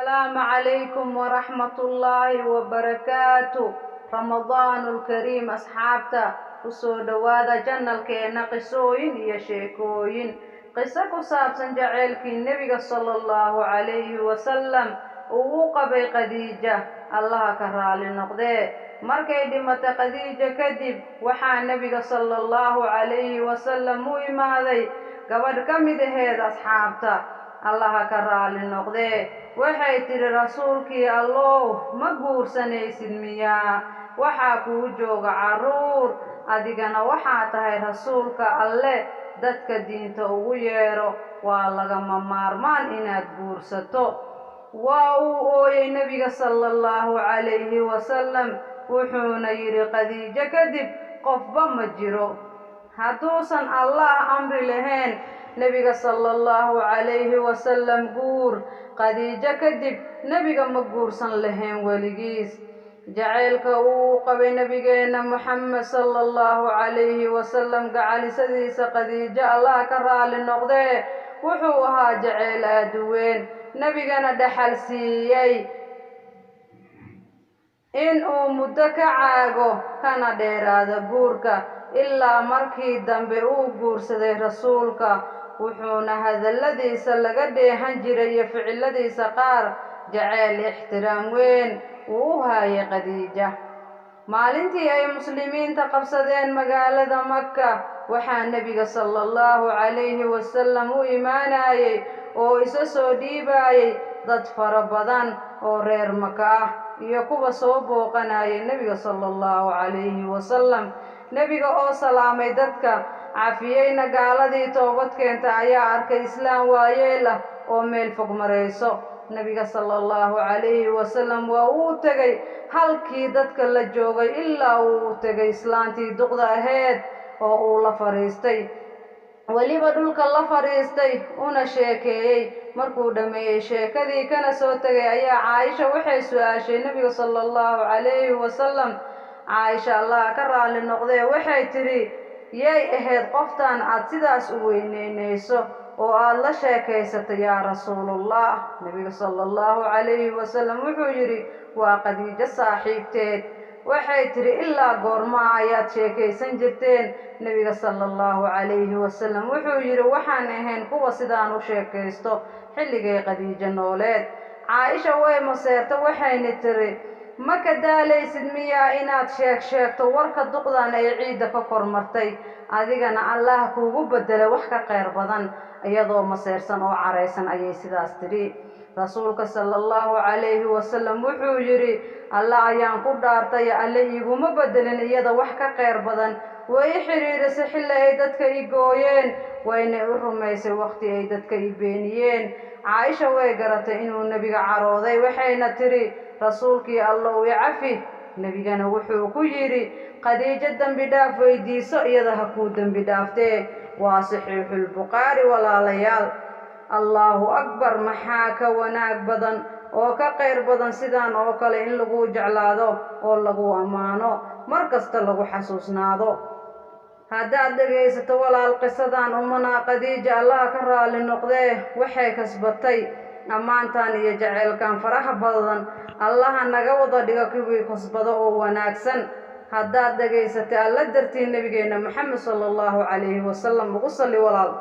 السلام عليكم ورحمة الله وبركاته. رمضان الكريم أصحابتا وصول دوادا جنة كينا قصوين يا شيكوين قصة كسابسن جعلك النبي صلى الله عليه وسلم ووقبي قديجة الله كرال النقدي markay dhimata Khadiija kadib waxa nabiga sallallahu alayhi wasallam u imaaday gabadh kamid aheed asxaabta Allah ka raali noqdee waxay tiri rasuulkii Allah ma guursanaysid miya waxa ku jooga caruur adigana waxa tahay rasuulka alle dadka diinta ugu yeero waa lagama maarmaan inaad guursato waa uu ooyay nabiga sallallahu alayhi wasallam wuxuuna yiri Khadiija kadib qofba ma jiro haduusan Allah amri lahayn nabiga sallallahu alayhi wasallam guur Khadiija kadib nabiga ma guursan lahayn waligiis jaceelka uu qabay nabigeena Muhammad sallallahu alayhi wasallam gacalisadiisa Khadiija Allah ka raali noqdee wuxuu ahaa jaceel aad u weyn nabigana dhaxal siiyay in uu muddo ka caago kana dheeraada guurka ilaa markii dambe uu guursaday rasuulka wuxuuna hadaladiisa laga dheehan jiray iyo ficiladiisa qaar jacayl ixtiraam weyn uu hayay Khadiija maalintii ay muslimiinta qabsadeen magaalada Makka waxaa nabiga sallallahu alayhi wasallam u imaanayay oo isa soo dhiibayay dad fara badan oo reer Makka iyo kuwa soo booqanayay nabiga sallallahu alayhi wasallam nabiga oo salaamay dadka cafiyayna gaaladii toobad keenta ayaa arkay islaam waayeel oo meel fog marayso nabiga sallallahu alayhi wasallam waa uu tagay halkii dadka la joogay ilaa uu tagay islaantii duqda aheed oo uu la fariistay waliba dhulka la fariistay una sheekeeyay markuu dhameeyay sheekadii kana soo tagay ayaa Aisha waxay su'aashay nabiga sallallahu alayhi wasallam Aisha Allah ka raali noqdee waxay tiri yay ahayd qoftan aad sidaas u weyneynayso oo aad la sheekaysatay ya rasuulullah nabiga sallallahu alayhi wasallam wuxuu yiri waa Khadiija saaxiibteed waxay tiri ilaa goorma ayaad sheekaysan jirteen nabiga sallallahu alayhi wasallam wuxuu yiri waxaan ahayn kuwa sidaan u sheekaysto xilligay Khadiija nooleed Aisha way maseerta waxayna tiri ma ka daalaysid miya inaad sheegto warka duqdan ay ciida ka kormartay adigana Allah kuugu bedelo wax ka qeyr badan iyadoo maseersan oo careysan ayay sidaas tiri rasuulka sallallahu alayhi wasallam wuxuu yiri Allah ayaan ku dhaartay alle iguma bedelin iyada wax ka qeyr badan way xiriirisay xilli ay dadka igooyeen wayna u rumaysay waqti ay dadka beeniyeen Aisha way garatay inuu nabiga carooday waxayna tiri rasuulkii Allah uu cafi nabigana wuxuu ku yiri Khadiija dambi dhaaf weydiiso iyada ha ku dambi dhaaftee waa saxiixul Bukhari walaalayaal Allahu akbar maxaa ka wanaag badan oo ka qeyr badan sidaan oo kale in lagu jeclaado oo lagu amaano markasta lagu xasuusnaado haddaad dhageysato walaal qisadan umana Khadiija Allah ka raali noqdee waxay kasbatay amaantan iyo jaceelkan faraha badan Allah naga wada dhigo kuwii kasbado oo wanaagsan haddaad dhageysatay alla dartii nabigeena Muhammad sallallahu alayhi wasallam ugu salli walaal